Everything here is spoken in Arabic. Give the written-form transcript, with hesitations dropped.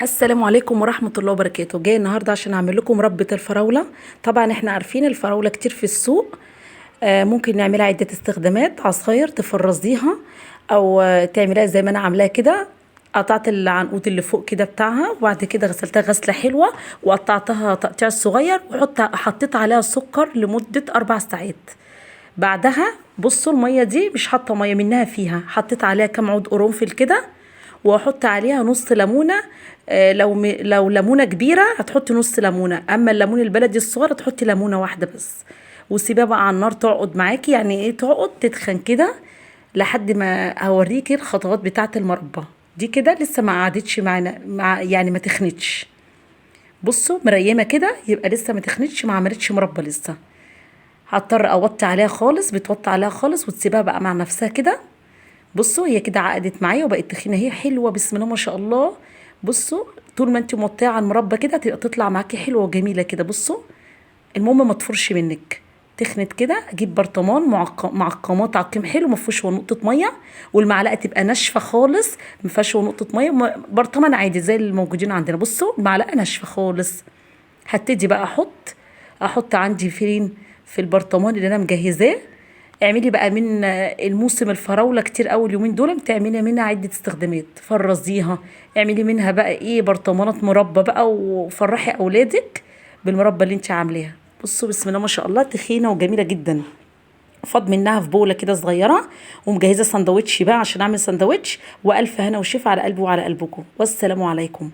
السلام عليكم ورحمة الله وبركاته. جاي النهاردة عشان اعمل لكم مربى الفراولة. طبعا احنا عارفين الفراولة كتير في السوق. ممكن نعملها عدة استخدامات: عصاير تفرزيها، او تعمليها زي ما انا عاملاها كده. قطعت العنقود اللي فوق كده بتاعها، وبعد كده غسلتها غسلة حلوة وقطعتها تقطيع صغير، حطيت عليها سكر لمدة 4 ساعات. بعدها بصوا المية دي مش حاطة مية منها فيها، حطيت عليها كام عود قرنفل كده، واحط عليها نص ليمونه. لو ليمونه كبيره هتحطي نص ليمونه، اما الليمون البلدي الصغير هتحطي ليمونه واحده بس. وسيبها بقى على النار تقعد معاكي، يعني ايه تقعد تتخن كده لحد ما هوريكي الخطوات بتاعه المربى دي. كده لسه ما قعدتش معانا، يعني ما تخنتش. بصوا مريمه كده، يبقى لسه ما تخنتش، ما عملتش مربى لسه. هضطر اوطي عليها خالص، بتوطي عليها خالص وتسيبها بقى مع نفسها كده. بصوا هي كده عقدت معايا وبقت تخينه، هي حلوه بسم الله ما شاء الله. بصوا طول ما انت موطيه على المربى كده تطلع معاكي حلوه وجميله كده. بصوا المهم ما تفرش منك. تخنت كده اجيب برطمان معقمات تعقيم حلو ما فيهوش ولا نقطه ميه، والمعلقه تبقى ناشفه خالص ما فيهاش ولا نقطه ميه، برطمان عادي زي الموجودين عندنا. بصوا المعلقه ناشفه خالص. هبتدي بقى احط عندي فين في البرطمان اللي انا مجهزاه. اعملي بقى من الموسم الفراوله كتير قوي اليومين دول، بتعملي منها عده استخدامات. فرزيها، اعملي منها بقى ايه برطمانات مربى بقى، وفرحي اولادك بالمربى اللي انت عاملاها. بصوا بسم الله ما شاء الله تخينه وجميله جدا. فاض منها في بوله كده صغيره، ومجهزه سندوتش بقى عشان اعمل سندوتش. والف هنا وشفا على قلبي وعلى قلبكم، والسلام عليكم.